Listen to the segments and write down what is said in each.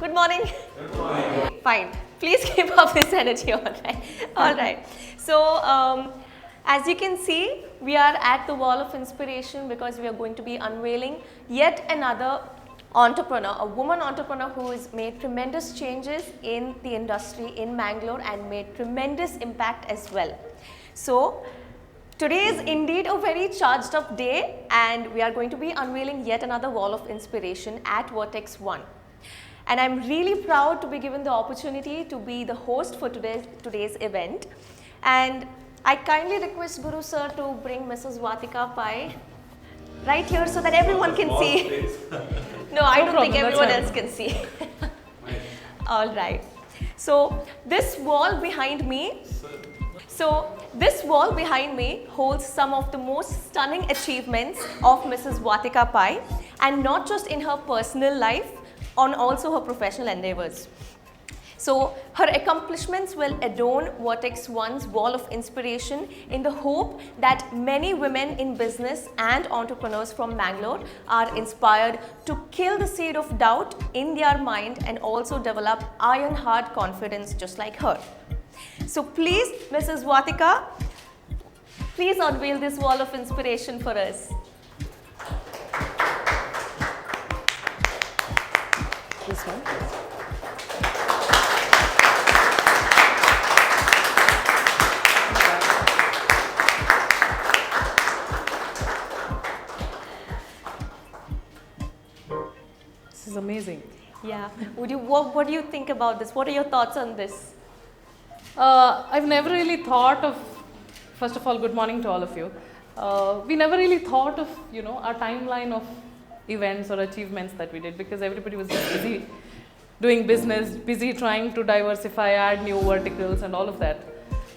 Good morning. Good morning. Fine. Please keep up this energy, alright. Alright. So, as you can see, we are at the wall of inspiration because we are going to be unveiling yet another entrepreneur, a woman entrepreneur who has made tremendous changes in the industry in Mangalore and made tremendous impact as well. So, today is indeed a very charged up day and we are going to be unveiling yet another wall of inspiration at VertexOne. And I'm really proud to be given the opportunity to be the host for today's event. And I kindly request Guru sir to bring Mrs. Vathika Pai right here so that everyone can see. No, I don't think everyone else can see. All right. So this wall behind me holds some of the most stunning achievements of Mrs. Vathika Pai, and not just in her personal life, on also her professional endeavors. So her accomplishments will adorn VertexOne's wall of inspiration in the hope that many women in business and entrepreneurs from Mangalore are inspired to kill the seed of doubt in their mind and also develop iron-hard confidence just like her. So please, Mrs. Vathika, please unveil this wall of inspiration for us. This one. This is amazing. Yeah. What do you think about this? What are your thoughts on this? I've never really thought of, first of all, good morning to all of you. We never really thought of, our timeline of events or achievements that we did, because everybody was just busy doing business, busy trying to diversify, add new verticals and all of that.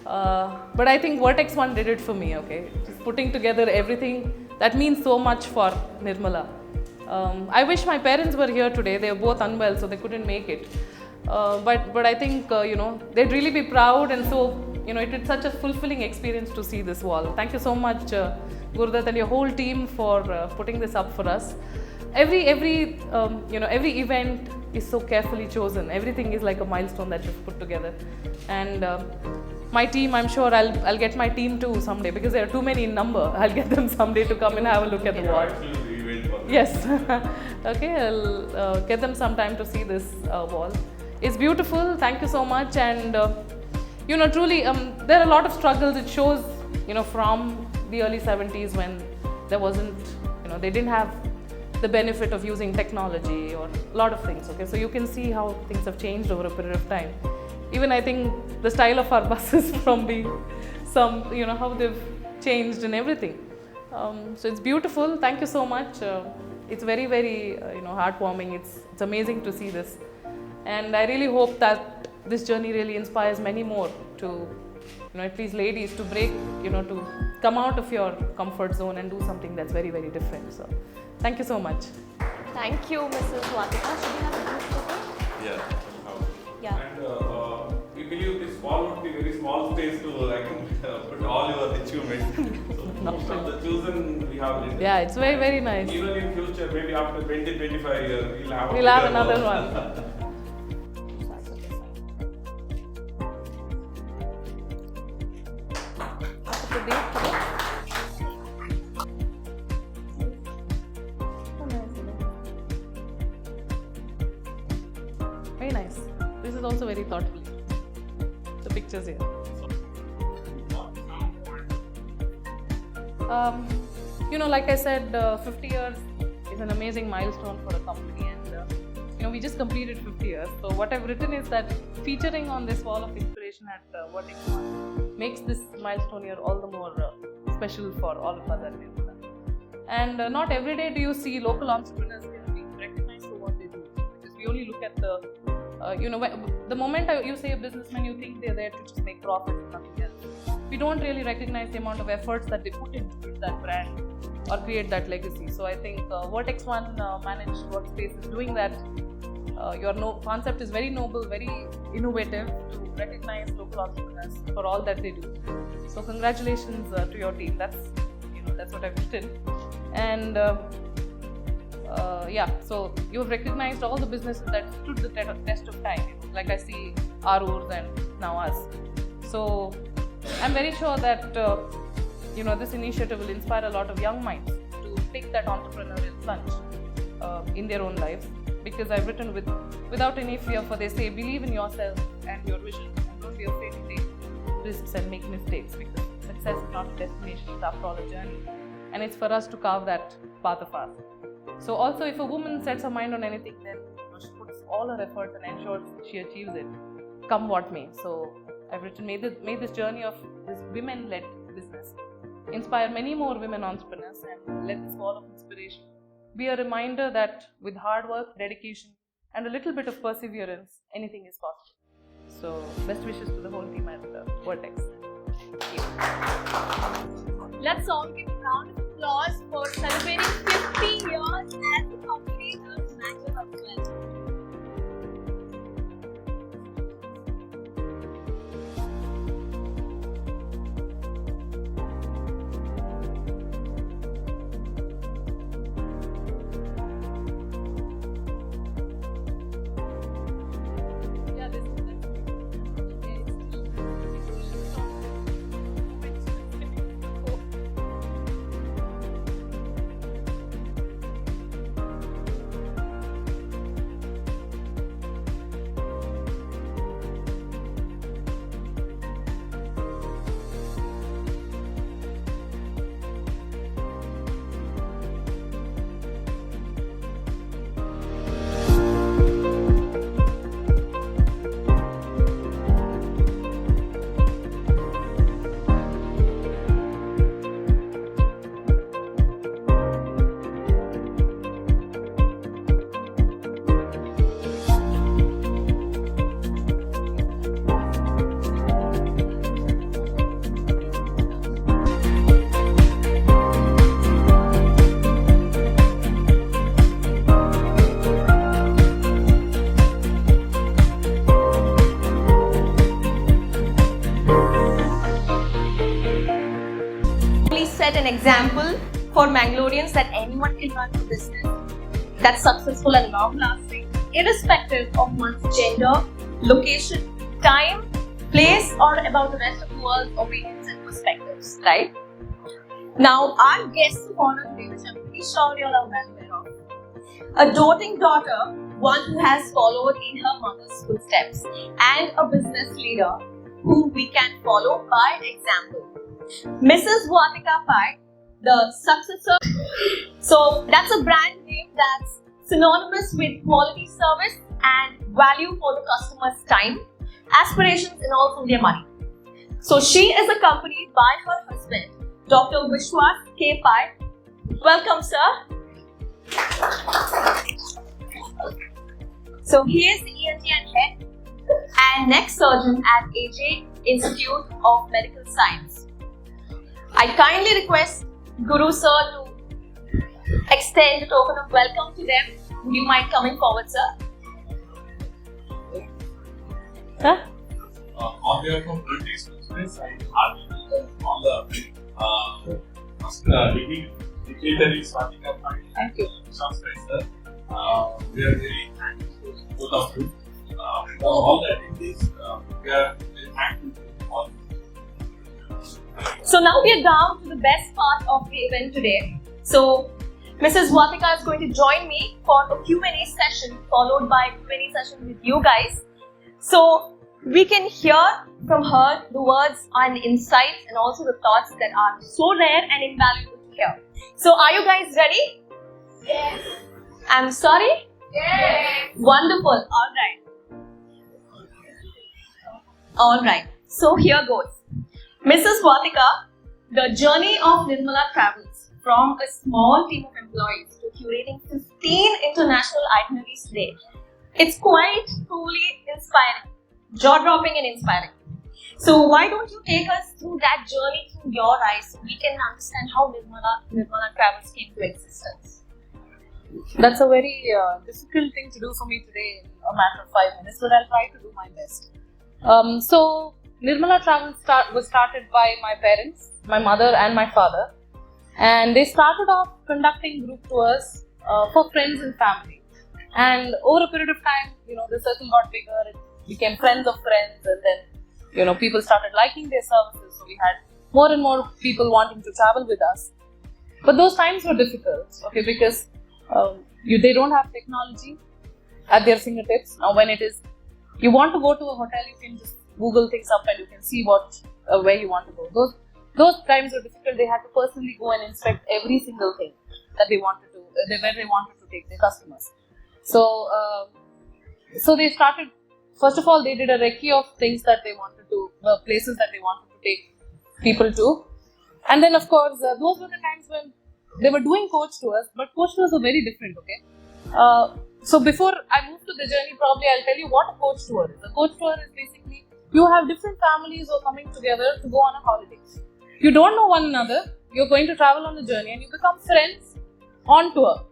But I think VertexOne did it for me, okay? Just putting together everything that means so much for Nirmala. I wish my parents were here today. They were both unwell, so they couldn't make it. But I think, they'd really be proud, and so, it is such a fulfilling experience to see this wall. Thank you so much, Gurudat and your whole team for putting this up for us. Every event is so carefully chosen. Everything is like a milestone that you've put together. And my team, I'm sure I'll get my team too someday, because there are too many in number. I'll get them someday to come and have a look at the wall. Yes. Okay, I'll get them some time to see this wall. It's beautiful. Thank you so much. And truly, there are a lot of struggles. It shows, from the early 70s when there wasn't, they didn't have the benefit of using technology or a lot of things. Okay, so you can see how things have changed over a period of time. Even I think the style of our buses from how they've changed and everything. So it's beautiful. Thank you so much. It's very, very heartwarming. It's amazing to see this, and I really hope that this journey really inspires many more to, at least ladies, to break, to come out of your comfort zone and do something that's very, very different. So, thank you so much. Thank you, Mrs. Vathika. Should we have a group photo? Yeah. Yeah. And we believe this wall would be a very small space to put all your achievements. So from the chosen we have written. Yeah, it's very, very nice. Even in future, maybe after 20-25 years, we'll have another one. Very nice. This is also very thoughtful. The pictures here. Like I said, 50 years is an amazing milestone for a company, and we just completed 50 years. So what I've written is that featuring on this wall of inspiration at VertexOne makes this milestone year all the more special for all of us at Nirmala. And not every day do you see local entrepreneurs being recognized for what they do, because we only look at the moment you say a businessman, you think they're there to just make profits and nothing else. We don't really recognize the amount of efforts that they put into build that brand or create that legacy. So I think VertexOne managed workspace is doing that. Your concept is very noble, very innovative to recognize local entrepreneurs for all that they do. So congratulations to your team. That's what I've written. And yeah, so you have recognized all the businesses that stood the test of time. Like I see Arurs and now us. So I'm very sure that this initiative will inspire a lot of young minds to take that entrepreneurial plunge in their own lives. Because I've written without any fear, for they say, believe in yourself and your vision, and don't be afraid to take risks and make mistakes, because success is not a destination, it's after all a journey, and it's for us to carve that path of ours. So also, if a woman sets her mind on anything, then she puts all her efforts and ensures she achieves it, come what may. So I've written, may this journey of this women-led business inspire many more women entrepreneurs, and let this wall of inspiration be a reminder that with hard work, dedication, and a little bit of perseverance, anything is possible. So, best wishes to the whole team at Vertex. Thank you. Let's all give a round of applause for celebrating 50 years as a company of Mango Hubs. Set an example for Mangaloreans that anyone can run a business that's successful and long-lasting, irrespective of one's gender, location, time, place, or about the rest of the world's opinions and perspectives, right? Now, our guest of honor today, which I'm pretty sure you all are well aware of, a doting daughter, one who has followed in her mother's footsteps, and a business leader who we can follow by example. Mrs. Vathika Pai, the successor. So that's a brand name that's synonymous with quality service and value for the customer's time, aspirations, and also their money. So she is accompanied by her husband, Dr. Vishwas K. Pai. Welcome, sir. So he is the ENT and head and neck surgeon at AJ Institute of Medical Science. I kindly request Guru sir to extend a token of welcome to them. Would you mind coming forward, sir? Huh? On behalf of British Business, I heartily welcome all the first dignitaries, Vathika Pai and Mrs. sir. We are very thankful to both of you. For all the attendees, we are very thankful to all. So now we are down to the best part of the event today. So Mrs. Vathika is going to join me for a Q&A session followed by a Q&A session with you guys. So we can hear from her the words and insights and also the thoughts that are so rare and invaluable to hear. So are you guys ready? Yes. I'm sorry? Yes. Wonderful. Alright. So here goes. Mrs. Vathika, the journey of Nirmala Travels from a small team of employees to curating 15 international itineraries today. It's quite truly inspiring, jaw-dropping and inspiring. So why don't you take us through that journey through your eyes so we can understand how Nirmala Travels came to existence? That's a very difficult thing to do for me today in a matter of 5 minutes, but I'll try to do my best. So Nirmala Travels was started by my parents, my mother and my father, and they started off conducting group tours for friends and family. And over a period of time, the circle got bigger, it became friends of friends, and then, people started liking their services. So we had more and more people wanting to travel with us. But those times were difficult, okay, because they don't have technology at their fingertips. Now, when you want to go to a hotel, you can just Google things up and you can see where you want to go. Those times were difficult. They had to personally go and inspect every single thing that they wanted to, where they wanted to take their customers. So they started. First of all, they did a recce of things that they wanted to, places that they wanted to take people to, and then of course those were the times when they were doing coach tours, but coach tours were very different. Okay, so before I move to the journey, probably I'll tell you what a coach tour is. A coach tour is basically you have different families who are coming together to go on a holiday. You don't know one another. You're going to travel on a journey, and you become friends on tour.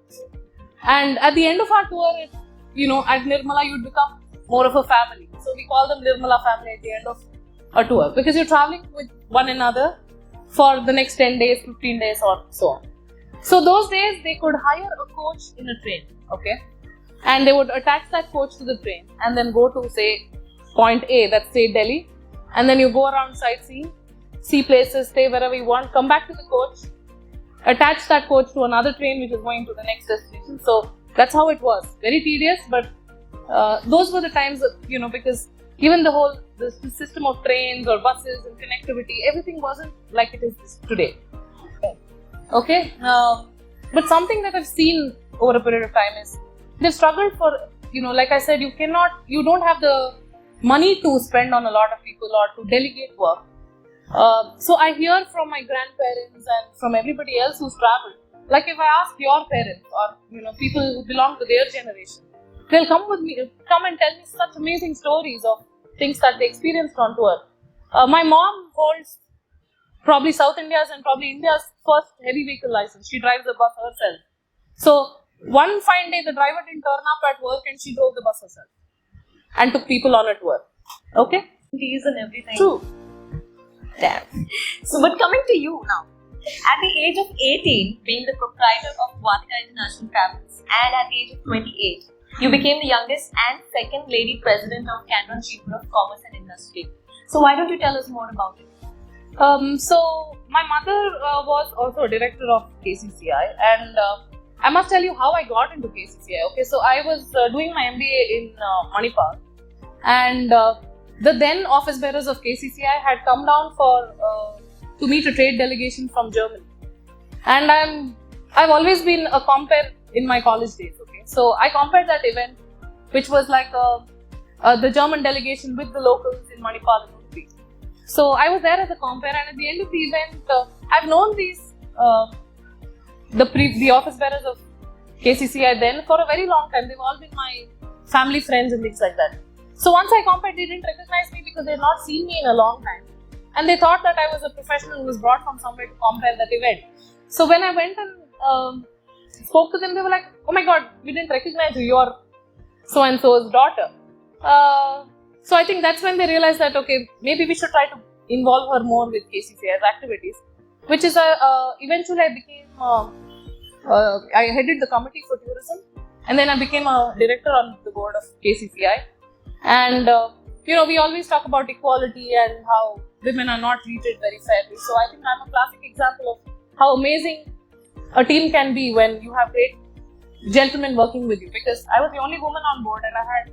And at the end of our tour, at Nirmala, you'd become more of a family. So we call them Nirmala family at the end of a tour, because you're traveling with one another for the next 10 days, 15 days or so on. So those days, they could hire a coach in a train, okay? And they would attach that coach to the train and then go to, say, point A, that's say Delhi. And then you go around sightseeing, see places, stay wherever you want, come back to the coach, attach that coach to another train which is going to the next destination. So that's how it was. Very tedious, but those were the times that, because even the system of trains or buses and connectivity, everything wasn't like it is today. Okay, but something that I've seen over a period of time is they've struggled for, like I said, you don't have the money to spend on a lot of people or to delegate work. So I hear from my grandparents and from everybody else who's traveled, like if I ask your parents or people who belong to their generation, they'll come and tell me such amazing stories of things that they experienced on tour. My mom holds probably South India's and probably India's first heavy vehicle license. She drives the bus herself. So one fine day, the driver didn't turn up at work and she drove the bus herself and took people on a tour. Okay? These and everything. True. Damn. So, but coming to you now, at the age of 18, being the proprietor of Vathika International Travels, and at the age of 28, you became the youngest and second lady president of Canton Chamber of Commerce and Industry. So, why don't you tell us more about it? So my mother was also a director of KCCI, and I must tell you how I got into KCCI. Okay, so I was doing my MBA in Manipal, and the then office bearers of KCCI had come down to meet a trade delegation from Germany, and I've always been a compere in my college days. Okay, so I compared that event, which was like the German delegation with the locals in Manipal and Udupi. So I was there as a compere, and at the end of the event, I've known these the office bearers of KCCI then for a very long time. They've all been my family friends and things like that. So once I compared, they didn't recognize me because they had not seen me in a long time, and they thought that I was a professional who was brought from somewhere to compare that event. So when I went and spoke to them, they were like, "Oh my God, we didn't recognize you. You're so and so's daughter." So I think that's when they realized that, okay, maybe we should try to involve her more with KCCI's activities, which is eventually I became, I headed the committee for tourism, and then I became a director on the board of KCCI. And, we always talk about equality and how women are not treated very fairly. So I think I'm a classic example of how amazing a team can be when you have great gentlemen working with you, because I was the only woman on board and I had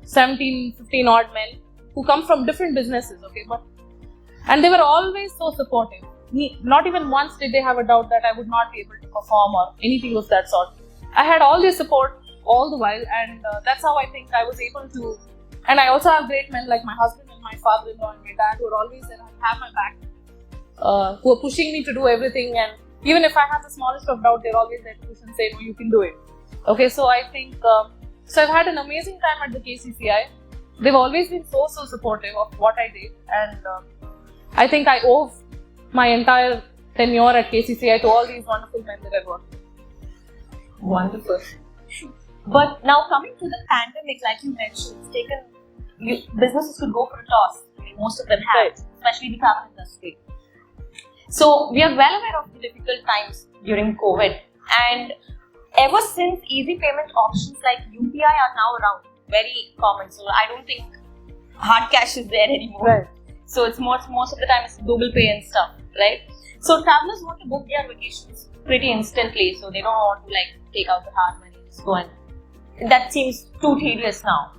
15 odd men who come from different businesses, okay, and they were always so supportive. Not even once did they have a doubt that I would not be able to perform or anything of that sort. I had all their support all the while, and that's how I think I was able to. And I also have great men like my husband and my father-in-law and my dad who are always there and have my back, who are pushing me to do everything. And even if I have the smallest of doubt, they're always there to push and say, "No, you can do it." Okay, so I think. So I've had an amazing time at the KCCI. They've always been so supportive of what I did, and I think I owe my entire tenure at KCCI to all these wonderful men that I've worked with. Wonderful. But now coming to the pandemic, like you mentioned, it's taken businesses could go for a toss. I mean, most of them have, Right. especially the travel industry. So we are well aware of the difficult times during COVID, and ever since easy payment options like UPI are now around, very common. So I don't think hard cash is there anymore. Right. So it's most of the time it's Google Pay and stuff, right? So travelers want to book their vacations pretty instantly. So they don't want to like take out the hard money, just go and that seems too tedious now.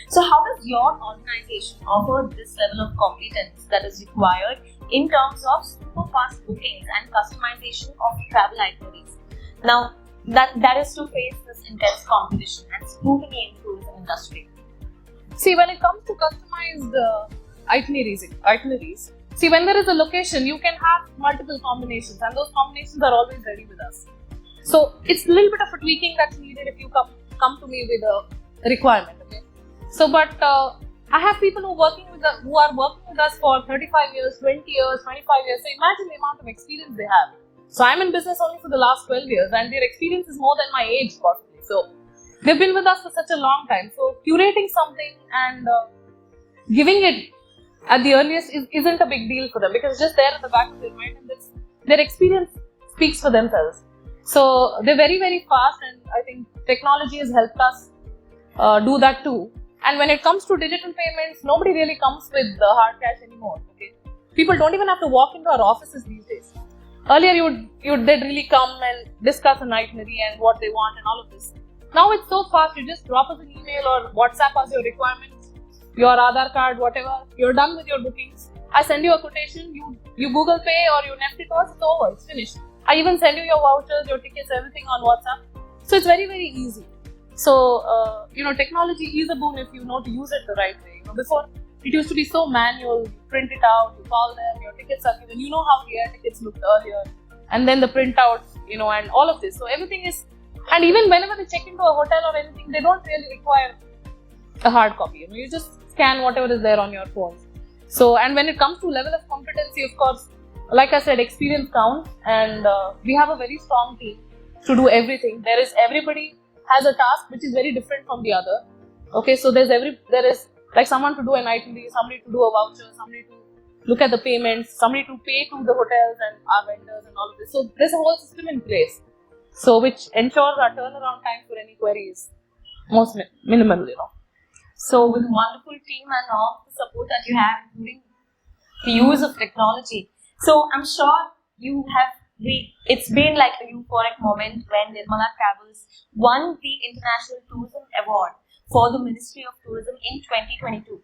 So how does your organization offer this level of competence that is required in terms of super fast bookings and customization of travel itineraries? Now that is to face this intense competition and scrutiny in the tourism industry. See, when it comes to customized itineraries, see, when there is a location, you can have multiple combinations, and those combinations are always ready with us. So it's a little bit of a tweaking that's needed if you come to me with a requirement. Okay. So, but I have people who are working with us for 35 years, 20 years, 25 years. So imagine the amount of experience they have. So I'm in business only for the last 12 years, and their experience is more than my age possibly. So they've been with us for such a long time. So curating something and giving it at the earliest isn't a big deal for them, because it's just there at the back of their mind, and their experience speaks for themselves. So they're very, very fast, and I think technology has helped us do that too. And when it comes to digital payments, nobody really comes with the hard cash anymore. Okay, people don't even have to walk into our offices these days. Earlier, they'd really come and discuss an itinerary and what they want and all of this. Now it's so fast. You just drop us an email or WhatsApp us your requirements, your Aadhaar card, whatever. You're done with your bookings. I send you a quotation. You Google Pay or you Neft it to us. It's over. It's finished. I even send you your vouchers, your tickets, everything on WhatsApp. So it's very, very easy. So technology is a boon if you know to use it the right way. Before it used to be so manual. You print it out, you call them, your tickets are given. You know how the air tickets looked earlier, and then the printouts, and all of this. So everything is, and even whenever they check into a hotel or anything, they don't really require a hard copy. You just scan whatever is there on your phone. So, and when it comes to level of competency, of course, like I said, experience counts, and we have a very strong team to do everything. Everybody has a task which is very different from the other. Okay, so there is like someone to do an itinerary, somebody to do a voucher, somebody to look at the payments, somebody to pay to the hotels and our vendors and all of this. So there's a whole system in place, so which ensures our turnaround time for any query is most minimal. So with a wonderful team and all the support that you have, including the use of technology. So I'm sure it's been like a euphoric moment when Nirmala Travels won the International Tourism Award for the Ministry of Tourism in 2022.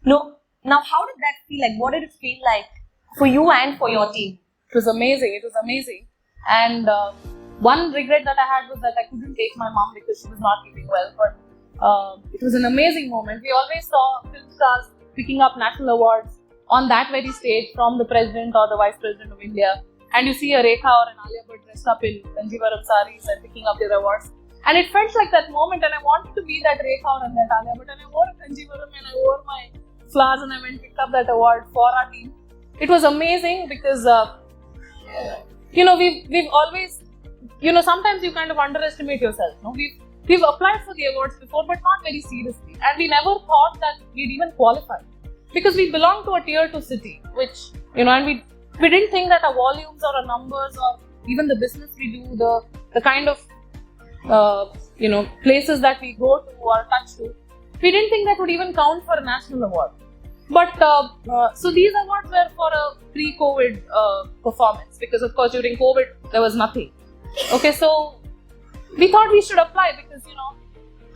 Now how did that feel like? What did it feel like for you and for your team? It was amazing. And one regret that I had was that I couldn't take my mom because she was not keeping well. But it was an amazing moment. We always saw film stars picking up national awards on that very stage from the President or the Vice President of India. And you see a Rekha or an Alia Bhatt dressed up in Kanjivaram saris and picking up their awards. And it felt like that moment, and I wanted to be that Rekha or that Alia Bhatt, and I wore a Kanjivaram and I wore my flowers and I went and picked up that award for our team. It was amazing because, we've always, sometimes you kind of underestimate yourself. We've applied for the awards before, but not very seriously. And we never thought that we'd even qualify, because we belong to a tier 2 city, which, and we didn't think that our volumes or our numbers or even the business we do, the kind of, places that we go to or touch to, we didn't think that would even count for a national award. But, so these awards were for a pre-COVID performance, because of course during COVID there was nothing. Okay, so we thought we should apply because,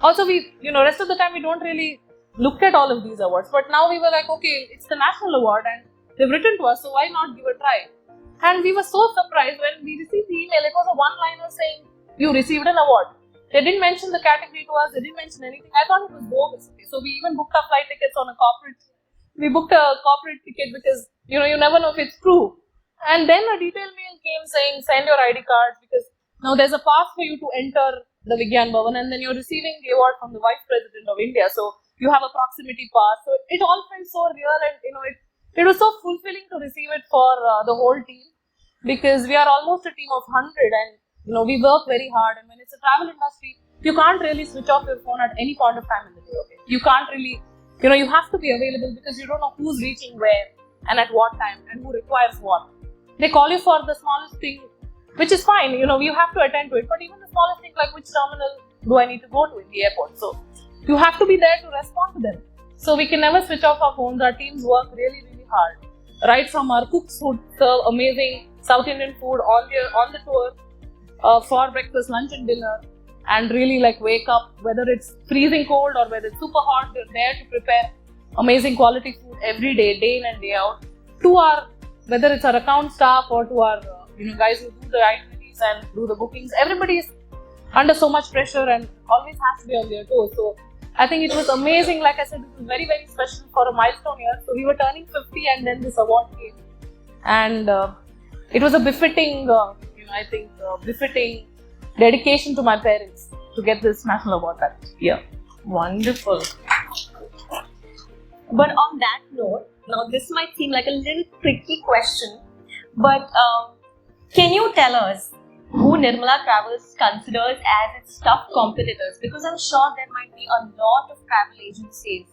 also rest of the time we don't really look at all of these awards. But now we were like, okay, it's the national award and they've written to us, so why not give a try? And we were so surprised when we received the email. It was a one-liner saying, you received an award. They didn't mention the category to us, they didn't mention anything. I thought it was bogus. Okay? So we even booked our flight tickets on a corporate. We booked a corporate ticket because, you never know if it's true. And then a detailed mail came saying, send your ID cards, because now there's a pass for you to enter the Vigyan Bhavan, and then you're receiving the award from the Vice President of India. So you have a proximity pass. So it all felt so real, and it was so fulfilling to receive it for the whole team, because we are almost a team of 100, and we work very hard. And when it's a travel industry, you can't really switch off your phone at any point of time in the day. Okay? You can't really, you have to be available, because you don't know who's reaching where and at what time and who requires what. They call you for the smallest thing which is fine. You have to attend to it. But even the smallest thing like which terminal do I need to go to in the airport? So you have to be there to respond to them. So we can never switch off our phones. Our teams work really, really hard. Right from our cooks who serve amazing South Indian food on the tour for breakfast, lunch and dinner, and really like wake up, whether it's freezing cold or whether it's super hot, they're there to prepare amazing quality food every day, day in and day out. To our, whether it's our account staff or to our guys who do the itineraries and do the bookings, everybody is under so much pressure and always has to be on their toes. So I think it was amazing. Like I said, it was very, very special for a milestone year. So we were turning 50 and then this award came. And it was a befitting, befitting dedication to my parents to get this national award that year. Wonderful. But on that note, now this might seem like a little tricky question, but can you tell us who Nirmala Travels considers as its tough competitors? Because I'm sure there might be a lot of travel agencies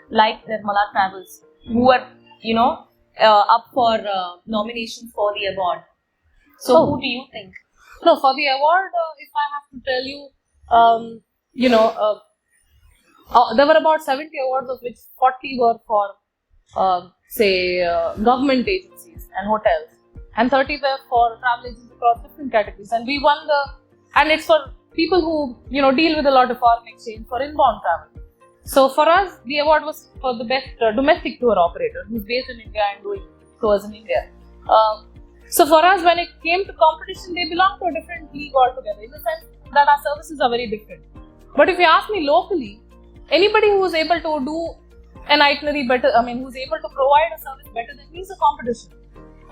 like Nirmala Travels who are, up for nomination for the award. So who do you think? No, for the award, if I have to tell you, there were about 70 awards, of which 40 were for, government agencies and hotels, and 30 were for travel agents across different categories. And we won and it's for people who, deal with a lot of foreign exchange for inbound travel. So for us, the award was for the best domestic tour operator who's based in India and doing tours in India. So for us, when it came to competition, they belong to a different league altogether, in the sense that our services are very different. But if you ask me locally, anybody who is able to do an itinerary better, who's able to provide a service better than me is a competition.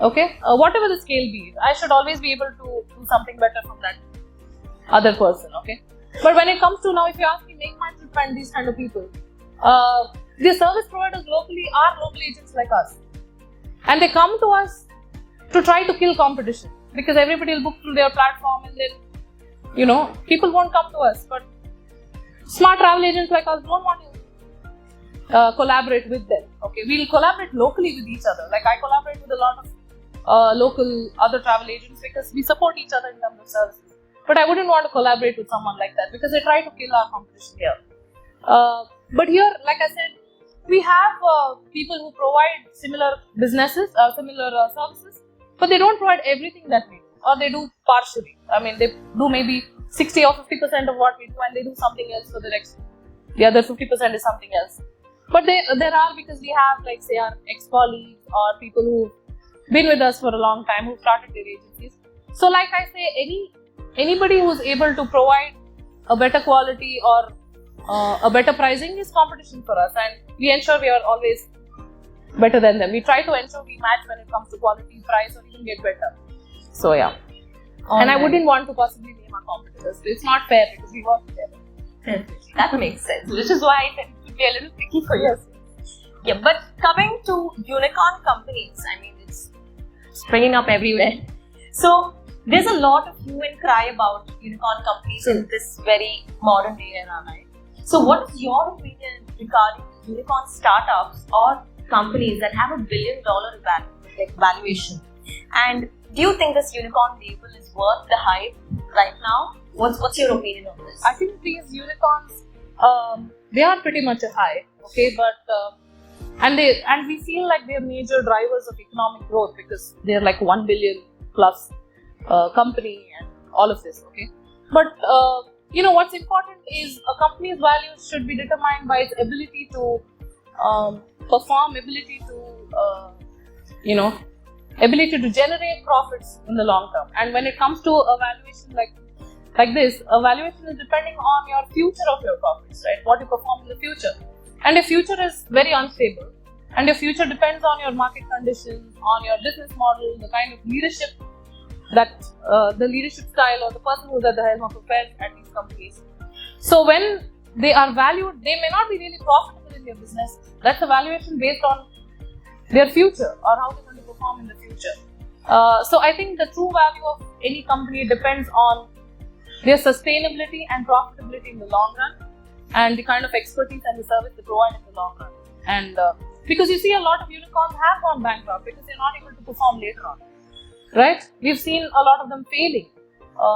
Okay? Whatever the scale be, I should always be able to do something better from that other person. Okay? But when it comes to now, if you ask me, make my trip and these kind of people, the service providers locally are local agents like us. And they come to us to try to kill competition, because everybody will book through their platform and then, people won't come to us. But smart travel agents like us don't want to collaborate with them. Okay, we'll collaborate locally with each other. Like I collaborate with a lot of local other travel agents because we support each other in terms of services. But I wouldn't want to collaborate with someone like that because they try to kill our competition here. But here, like I said, we have people who provide similar businesses, similar services, but they don't provide everything that we do, or they do partially. They do maybe 60 or 50% of what we do, and they do something else for the next. The other 50% is something else. But there are, because we have, like say, our ex-colleagues or people who've been with us for a long time, who started their agencies. So, like I say, anybody who's able to provide a better quality or a better pricing is competition for us, and we ensure we are always better than them. We try to ensure we match when it comes to quality, price, or even get better. So yeah. And I wouldn't want to possibly name our competitors. It's not fair because we work together. That makes sense. Which is why I said it would be a little tricky for you. Yeah, but coming to unicorn companies, it's springing up everywhere. So there's a lot of hue and cry about unicorn companies in this very modern day era, right? So what is your opinion regarding unicorn startups or companies that have $1 billion valuation? And do you think this unicorn label is worth the hype right now? What's your opinion on this? I think these unicorns, they are pretty much a hype, okay, but and we feel like they are major drivers of economic growth because they are like 1 billion plus company and all of this, okay. But what's important is a company's values should be determined by its ability to perform, ability to generate profits in the long term. And when it comes to a valuation like this, a valuation is depending on your future of your profits, right? What you perform in the future. And your future is very unstable. And your future depends on your market conditions, on your business model, the kind of leadership that the leadership style or the person who's at the helm of affairs at these companies. So when they are valued, they may not be really profitable in their business. That's a valuation based on their future or how they're going to perform in the future. So I think the true value of any company depends on their sustainability and profitability in the long run, and the kind of expertise and the service they provide in the long run. And because you see a lot of unicorns have gone bankrupt because they're not able to perform later on. right? We've seen a lot of them failing,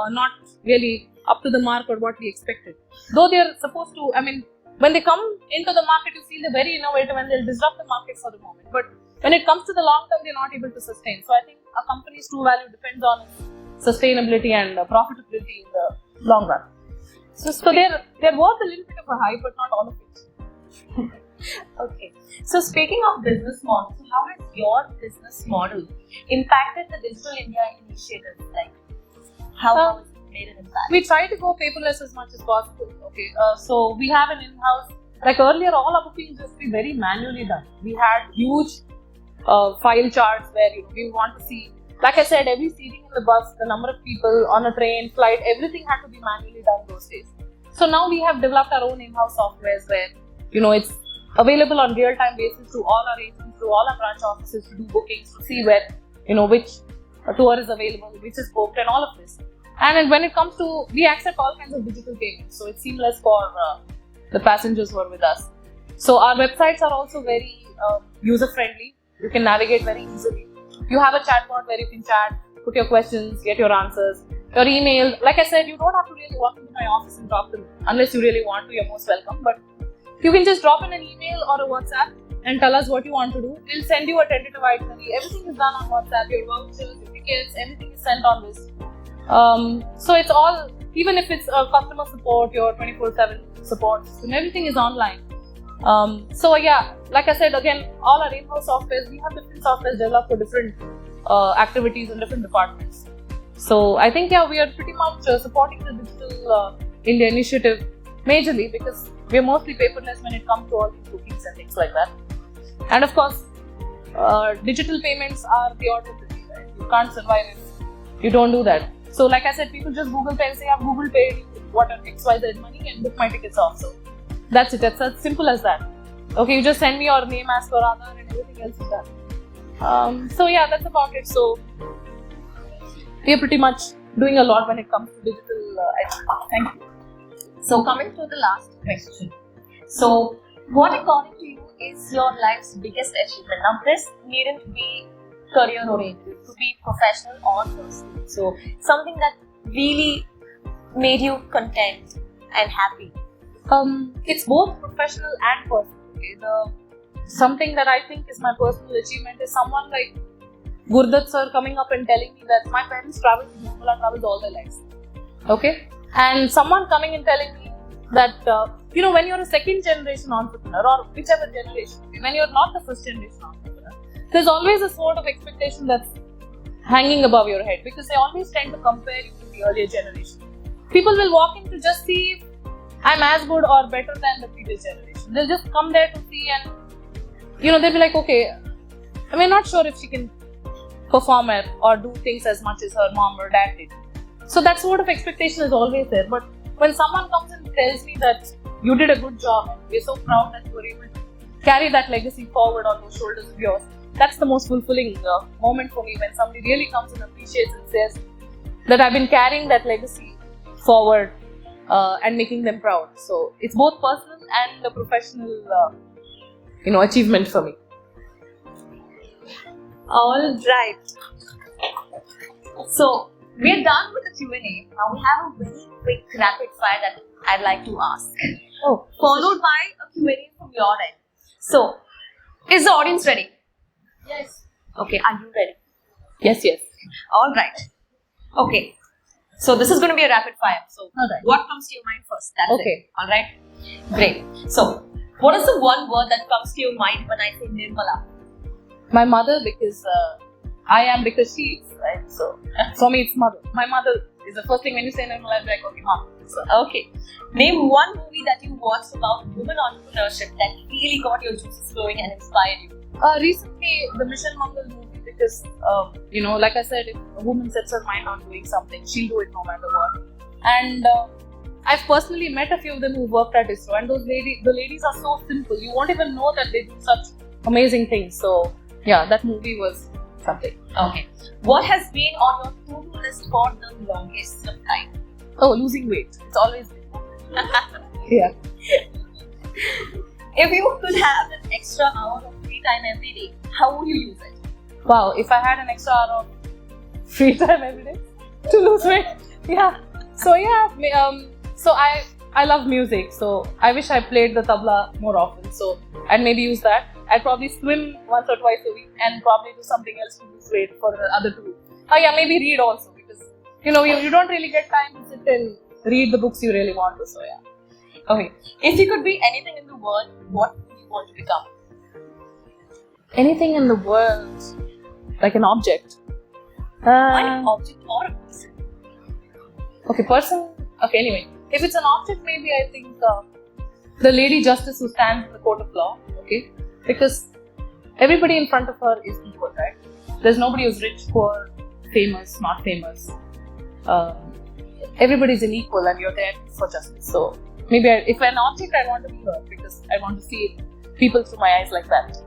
not really up to the mark or what we expected. Though they're supposed to, I mean, when they come into the market, you feel they're very innovative and they'll disrupt the market for the moment. But when it comes to the long term, they're not able to sustain. So I think a company's true value depends on its sustainability and profitability in the long run. So they're worth a little bit of a hype, but not all of it. Okay. So speaking of business models, how has your business model impacted the Digital India initiative? Like, how has it made an impact? We try to go paperless as much as possible. Okay. So we have an in-house. Like earlier, all our bookings used to be very manually done. We had huge file charts where we want to see. Like I said, every seating in the bus, the number of people on a train, flight, everything had to be manually done those days. So now we have developed our own in-house softwares where it's available on real-time basis to all our agents, to all our branch offices to do bookings, to see where, which tour is available, which is booked and all of this. And when it comes to, we accept all kinds of digital payments. So it's seamless for the passengers who are with us. So our websites are also very user-friendly. You can navigate very easily. You have a chatbot where you can chat, put your questions, get your answers. Your email, like I said, you don't have to really walk into my office and talk to me. Unless you really want to, you're most welcome. But you can just drop in an email or a WhatsApp and tell us what you want to do. We'll send you a tentative itinerary. Everything is done on WhatsApp. Your vouchers, your tickets, everything is sent on this. So it's all, even if it's customer support, your 24/7 support system, everything is online. So yeah, like I said, again, all our in-house softwares, we have different softwares developed for different activities in different departments. So I think, we are pretty much supporting the Digital India initiative majorly because we are mostly paperless when it comes to all these bookings and things like that. And of course, digital payments are the order of the day, right? You can't survive if you don't do that. So like I said, people just Google Pay and say, I've Google paid what XYZ money and book my tickets off. So that's it. That's as simple as that. Okay, you just send me your name as per Aadhaar and everything else is done. So yeah, that's about it. So we are pretty much doing a lot when it comes to digital. Thank you. So coming to the last question. So what according to you is your life's biggest achievement? Now this needn't be career oriented, to be professional or personal. So something that really made you content and happy. It's both professional and personal. Okay? Something that I think is my personal achievement is someone like Gurdat sir coming up and telling me that my parents traveled to Nirmala Travels all their lives. Okay? And someone coming and telling me that, when you're a second generation entrepreneur or whichever generation, when you're not the first generation entrepreneur, there's always a sort of expectation that's hanging above your head because they always tend to compare you to the earlier generation. People will walk in to just see if I'm as good or better than the previous generation. They'll just come there to see and, they'll be like, okay, I'm not sure if she can perform or do things as much as her mom or dad did. So that sort of expectation is always there. But when someone comes and tells me that you did a good job and we're so proud that you were able to carry that legacy forward on those shoulders of yours, that's the most fulfilling moment for me when somebody really comes and appreciates and says that I've been carrying that legacy forward and making them proud. So it's both personal and a professional, achievement for me. All right. So we're done with the Q&A. Now we have a very quick rapid fire that I'd like to ask. Followed by a Q&A from your end. So, is the audience ready? Yes. Okay, are you ready? Yes. All right. Okay. So this is going to be a rapid fire. So what comes to your mind first? That's okay. It. All right. Great. So what is the one word that comes to your mind when I say Nirmala? My mother, because I am because she is, right? So for me, it's mother. My mother is the first thing when you say Nirmala, I'm like, okay, mom. So, okay. Name one movie that you watched about women entrepreneurship that really got your juices flowing and inspired you. Recently, the Mission Mangal movie, because, like I said, if a woman sets her mind on doing something, she'll do it no matter what. And I've personally met a few of them who worked at ISRO, and the ladies are so simple. You won't even know that they do such amazing things. So, yeah, that movie was something. Okay. What has been on your to-do list for the longest time? Oh, losing weight. It's always been. Yeah. If you could have an extra hour of free time every day, how would you use it? Wow, if I had an extra hour of free time every day to lose weight. Yeah. So yeah, so I love music. So I wish I played the tabla more often. So I'd maybe use that. I'd probably swim once or twice a week and probably do something else to lose weight for the other two. Oh yeah, maybe read also, because you don't really get time to sit and read the books you really want to. So yeah. Okay. If you could be anything in the world, what would you want to become? Anything in the world, like an object. An object or a person? Okay, person. Okay, anyway, if it's an object, maybe I think the lady justice who stands in the court of law. Okay, because everybody in front of her is equal, right? There's nobody who's rich, poor, famous, not famous. Everybody's an equal, and you're there for justice. So maybe if an object, I want to be her, because I want to see people through my eyes like that.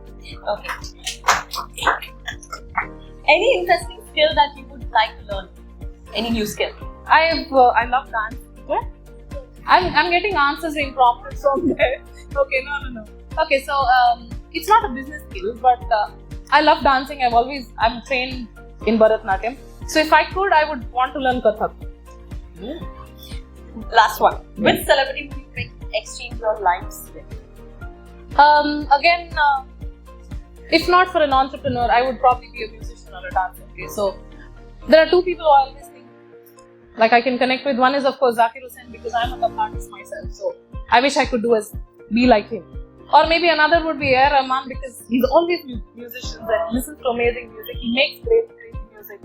Okay. Any interesting skill that you would like to learn? Any new skill? I love dance. What? I'm getting answers impromptu from there. Okay, no. Okay, so it's not a business skill, but I love dancing. I'm trained in Bharatanatyam. So if I could, I would want to learn Kathak. Last one. Which celebrity would you exchange your lives with? Again, if not for an entrepreneur, I would probably be a musician or a dancer. Okay, so there are two people who I always think like I can connect with. One is of course Zakir Hussain, because I'm a Kathak artist myself. So I wish I could be like him. Or maybe another would be A.R. Rahman, because he's always musicians and listens to amazing music. He makes great music.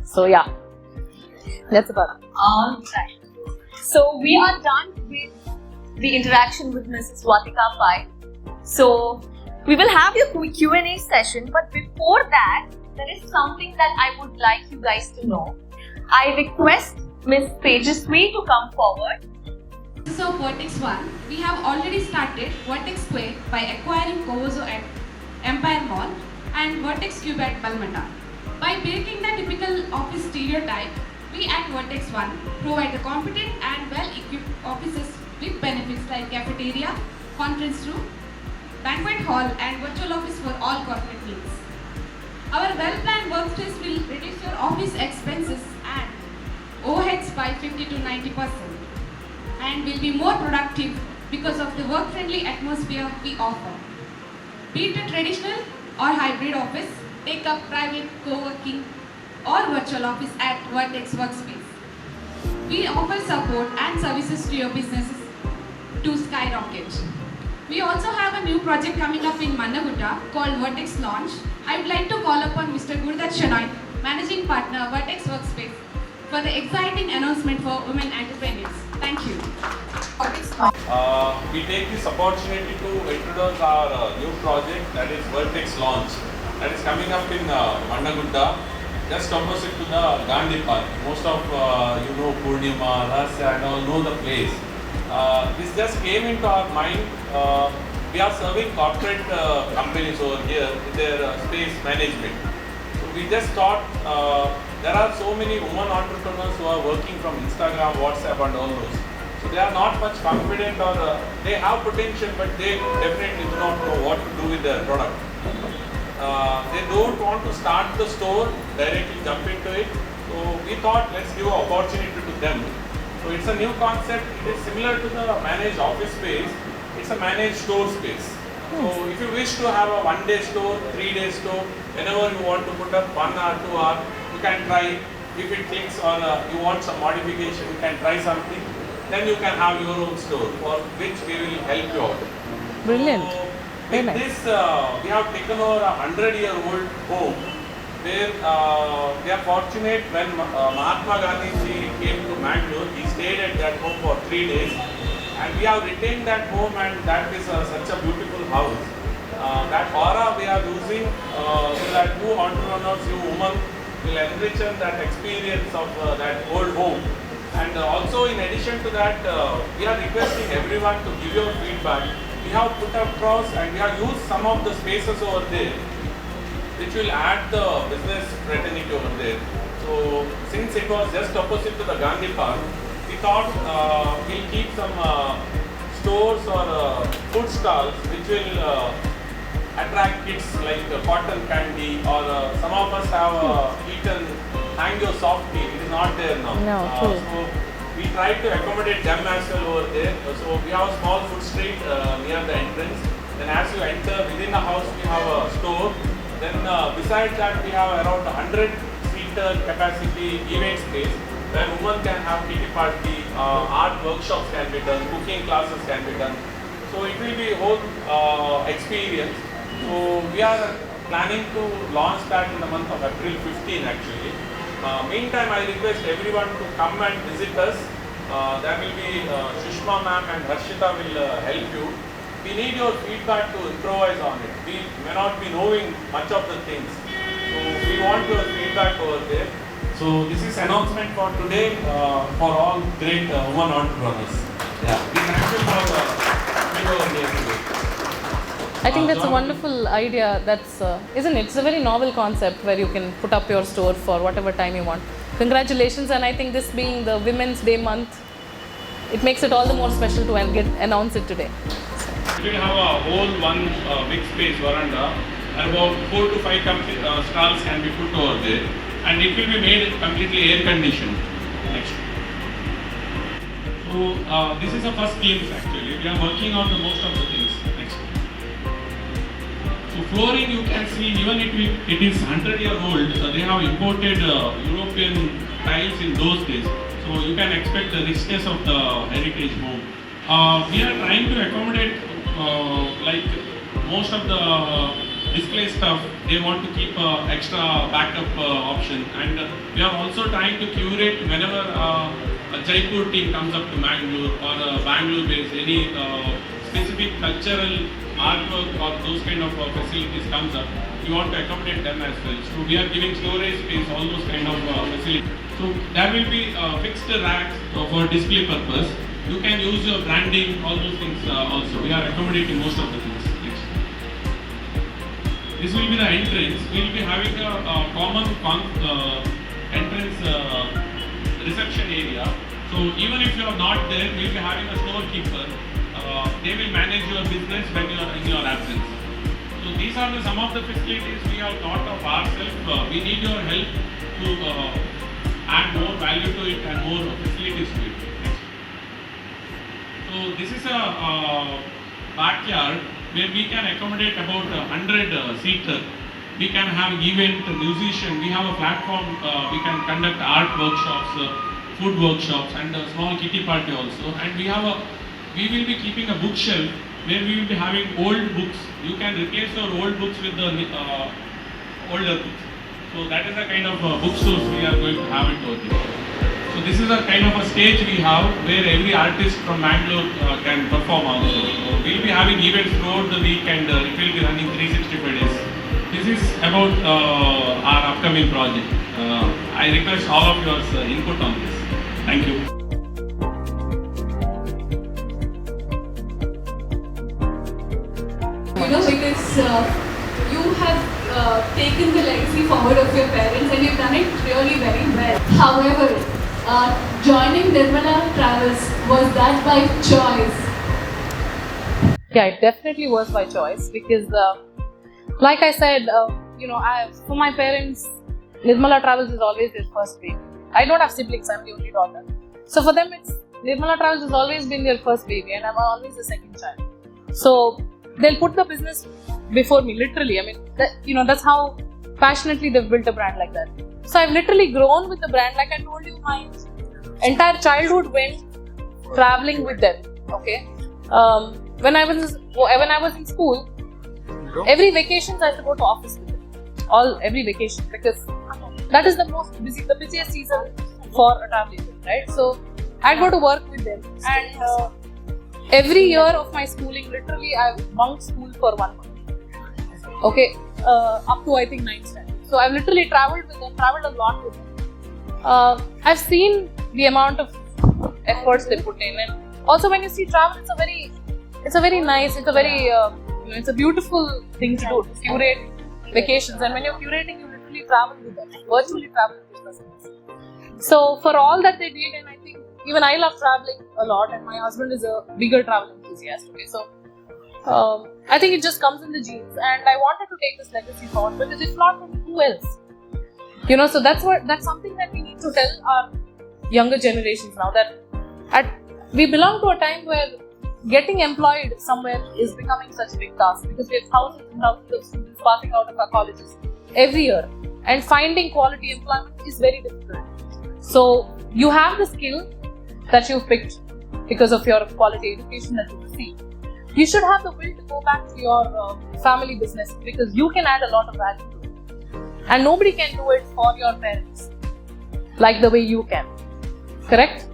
So yeah, that's about it. Alright. So we are done with the interaction with Mrs. Vathika Pai. So we will have your Q&A session, but before that, there is something that I would like you guys to know. I request Ms. Tejaswi to come forward. So VertexOne, we have already started Vertex Square by acquiring Covozo at Empire Mall and Vertex Cube at Balmata. By breaking the typical office stereotype, we at VertexOne provide the competent and well-equipped offices with benefits like cafeteria, conference room, banquet hall and virtual office for all corporate needs. Our well-planned workspace will reduce your office expenses and overheads by 50 to 90% and will be more productive because of the work-friendly atmosphere we offer. Be it a traditional or hybrid office, take up private, co-working or virtual office at Vertex Workspace. We offer support and services to your businesses to skyrocket. We also have a new project coming up in Mannagutta called Vertex Launch. I would like to call upon Mr. Gurdat Shenoy, Managing Partner, Vertex Workspace, for the exciting announcement for women entrepreneurs. Thank you. We take this opportunity to introduce our new project, that is Vertex Launch, that is coming up in Mannagutta, just opposite to the Gandhi Park. Most of Purnima, Rasya and all know the place. This just came into our mind. We are serving corporate companies over here with their space management. So we just thought there are so many women entrepreneurs who are working from Instagram, WhatsApp and all those. So they are not much confident, or they have potential but they definitely do not know what to do with their product. They don't want to start the store, directly jump into it. So we thought let's give an opportunity to them. So it's a new concept. It is similar to the managed office space. It's a managed store space. So if you wish to have a 1-day store, 3-day store, whenever you want to put up 1 hour, 2 hour, you can try. If it clicks or you want some modification, you can try something. Then you can have your own store, for which we will help you out. Brilliant. So with this, we have taken over a 100-year-old home, where we are fortunate when Mahatma Gandhi ji came to Mangalore. He stayed at that home for 3 days, and we have retained that home, and that is such a beautiful house. That aura we are using, so that you entrepreneurs, you women, will enrich that experience of that old home. And also in addition to that, we are requesting everyone to give your feedback. We have put across and we have used some of the spaces over there, which will add the business fraternity over there. So since it was just opposite to the Gandhi Park, we thought we'll keep some stores or food stalls which will attract kids, like cotton candy, or some of us have eaten hang your soft tea. It is not there now. No, true. So we try to accommodate them as well over there. So we have a small food street near the entrance. Then as you enter within the house, we have a store. Then besides that, we have around 100-seater capacity event space where women can have kitty party, art workshops can be done, cooking classes can be done. So it will be a whole experience. So we are planning to launch that in the month of April 15 actually. Meantime, I request everyone to come and visit us. There will be Shushma ma'am and Harshita will help you. We need your feedback to improvise on it. We may not be knowing much of the things. So we want your feedback over there. So this is announcement for today for all great women entrepreneurs. Yeah, we thank you for being over here today. I think that's a wonderful idea. That's isn't it? It's a very novel concept where you can put up your store for whatever time you want. Congratulations, and I think this being the Women's Day month, it makes it all the more special to announce it today. We have a whole one big space veranda, and about 4 to 5 stalls can be put over there, and it will be made completely air conditioned. Next. So this is the first glimpse actually. We are working on the most of the things. Next. So flooring, you can see, even it is 100-year-old, they have imported European tiles in those days. So you can expect the richness of the heritage home. We are trying to accommodate like most of the display stuff. They want to keep extra backup option, and we are also trying to curate whenever a Jaipur team comes up to Mangalore or Bangalore based any specific cultural artwork or those kind of facilities comes up, we want to accommodate them as well. So we are giving storage space, all those kind of facilities. So there will be fixed racks for display purpose. You can use your branding, all those things also. We are accommodating most of the things. Next. This will be the entrance. We will be having a common entrance reception area. So even if you are not there, we will be having a storekeeper. They will manage your business when you are in your absence. So these are some of the facilities we have thought of ourselves. We need your help to add more value to it and more facilities to it. So this is a backyard where we can accommodate about 100 seater. We can have event, musician. We have a platform. We can conduct art workshops, food workshops, and a small kitty party also. And we will be keeping a bookshelf where we will be having old books. You can replace your old books with the older books. So that is the kind of bookstores we are going to have it over there. So this is a kind of a stage we have where every artist from Mangalore can perform also. So we will be having events throughout the week, and it will be running 365 days. This is about our upcoming project. I request all of your input on this. Thank you. Because you have taken the legacy forward of your parents and you've done it really very well. However, joining Nirmala Travels, was that by choice? Yeah, it definitely was by choice because, like I said, for my parents, Nirmala Travels is always their first baby. I don't have siblings, I'm the only daughter. So for them, Nirmala Travels has always been their first baby, and I'm always the second child. So they'll put the business before me, literally. I mean, that's how passionately they've built a brand like that. So I've literally grown with the brand. Like I told you, my entire childhood went traveling with them. Okay, when I was in school, every vacation I used to go to office with them. Every vacation, because that is the busiest season for a travel agent, right? So I'd go to work with them, and every year of my schooling, literally I bunked school for 1 month. Okay, up to I think 9th standard. So I've literally traveled with them, traveled a lot with them. I've seen the amount of efforts they put in, and also when you see travel, it's a very nice, it's a beautiful thing to do, to curate vacations. And when you're curating, you literally travel with them, virtually travel with these persons. So for all that they did, and I think even I love traveling a lot, and my husband is a bigger travel enthusiast. Okay, so I think it just comes in the genes, and I wanted to take this legacy forward because if not, who else? So that's something that we need to tell our younger generations now, that we belong to a time where getting employed somewhere is becoming such a big task, because we have thousands and thousands of students passing out of our colleges every year, and finding quality employment is very difficult. So you have the skill that you've picked because of your quality education that you received. You should have the will to go back to your family business, because you can add a lot of value to it. And nobody can do it for your parents like the way you can. Correct?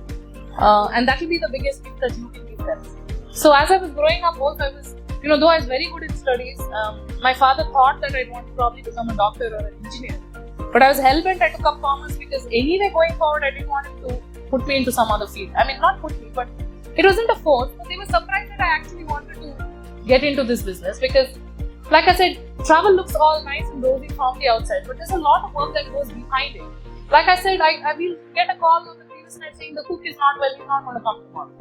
And that will be the biggest gift that you can give them. So as I was growing up also, I was, though I was very good in studies, my father thought that I'd want to probably become a doctor or an engineer. But I was hell-bent, I took up commerce, because anyway going forward I didn't want him to put me into some other field. I mean, not put me, but it wasn't a force, but they were surprised that I actually wanted to get into this business, because like I said, travel looks all nice and rosy from the outside, but there's a lot of work that goes behind it. Like I said, I will get a call on the previous night saying the cook is not well, he's not going to come tomorrow.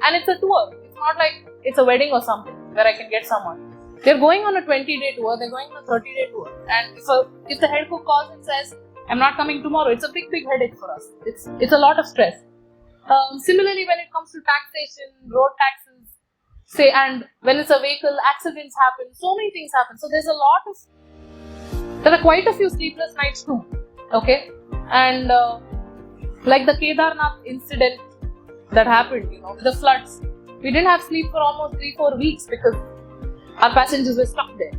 And it's a tour. It's not like it's a wedding or something where I can get someone. They're going on a 20-day tour, they're going on a 30-day tour. And if the head cook calls and says, I'm not coming tomorrow, it's a big headache for us. It's a lot of stress. Similarly, when it comes to taxation, road taxes, and when it's a vehicle, accidents happen, so many things happen. So there are quite a few sleepless nights too. Okay? And like the Kedarnath incident that happened, the floods, we didn't have sleep for almost 3-4 weeks because our passengers were stuck there.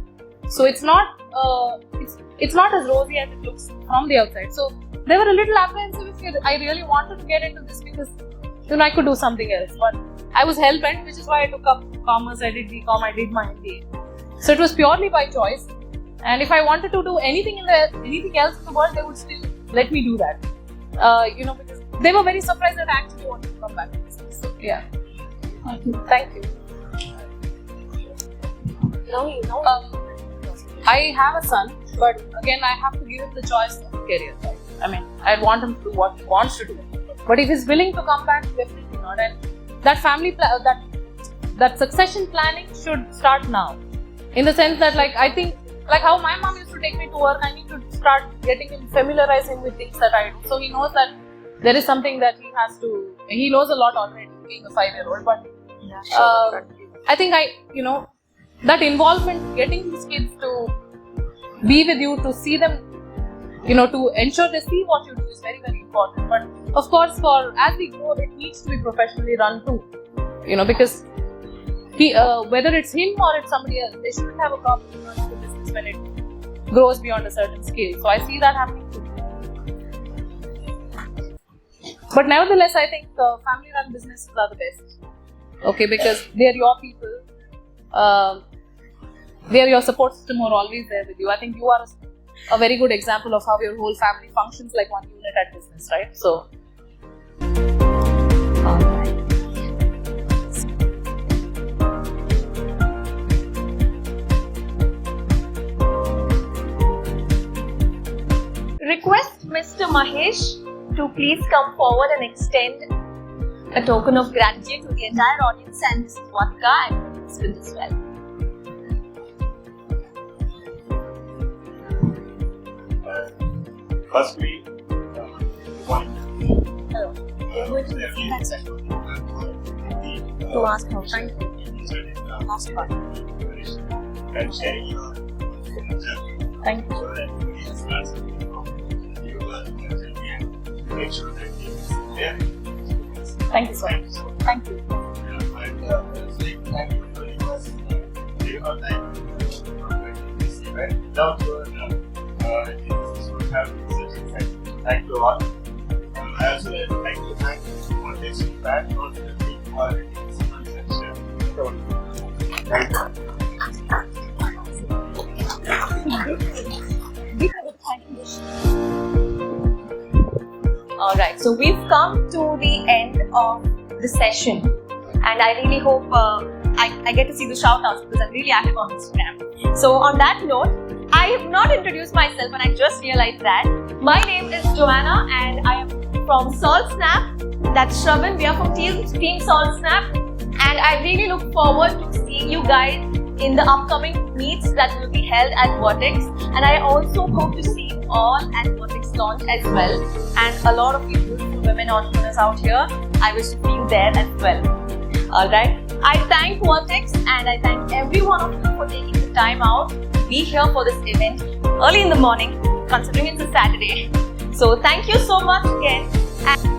So it's not as rosy as it looks from the outside. So they were a little apprehensive if I really wanted to get into this, because I could do something else. But I was hell-bent, which is why I took up commerce, I did BCom, I did my MBA. So it was purely by choice. And if I wanted to do anything else in the world, they would still let me do that. Because they were very surprised that I actually wanted to come back to business. So yeah. Thank you. I have a son, but again, I have to give him the choice of career. Right? I mean, I want him to do what he wants to do. But if he's willing to come back, definitely not. And that that succession planning should start now. In the sense that, I think, how my mom used to take me to work, I need to start getting him, familiarize him with things that I do. So he knows that there is something that he knows a lot already, being a 5-year-old. But I think that involvement, getting these kids to be with you, to see them, to ensure they see what you do is very, very important. But of course, as we grow, it needs to be professionally run too. Because whether it's him or it's somebody else, they shouldn't have a problem running the business when it grows beyond a certain scale. So I see that happening too. But nevertheless, I think family-run businesses are the best. Okay, because they are your people. They are your support system, are always there with you. I think you are a very good example of how your whole family functions like one unit at business, right? So, request Mr. Mahesh to please come forward and extend a token of gratitude to the entire audience and Mrs. Vathika and her husband as well. Firstly, Hello. To ask how. Thank you. Last part. And sharing your Thank you. so that everybody else starts you make sure that you there. Thank you so much. Thank you. Thank you very much. Take our time to this event. Without your this would have such effect. Thank you all. I also like to thank Vortex Feedback for the big quality section. Thank you. Alright, so we've come to the end of the session, and I really hope I get to see the shout outs because I'm really active on Instagram. So on that note, I have not introduced myself and I just realized that. My name is Joanna and I am from Salt Snap. That's Shravan. We are from Team Salt Snap, and I really look forward to seeing you guys in the upcoming meets that will be held at Vertex, and I also hope to see all at Vertex launch as well, and a lot of you beautiful women entrepreneurs out here. I wish to see you there as well. Alright, I thank Vertex and I thank every one of you for taking the time out to be here for this event early in the morning, considering it's a Saturday. So thank you so much again. And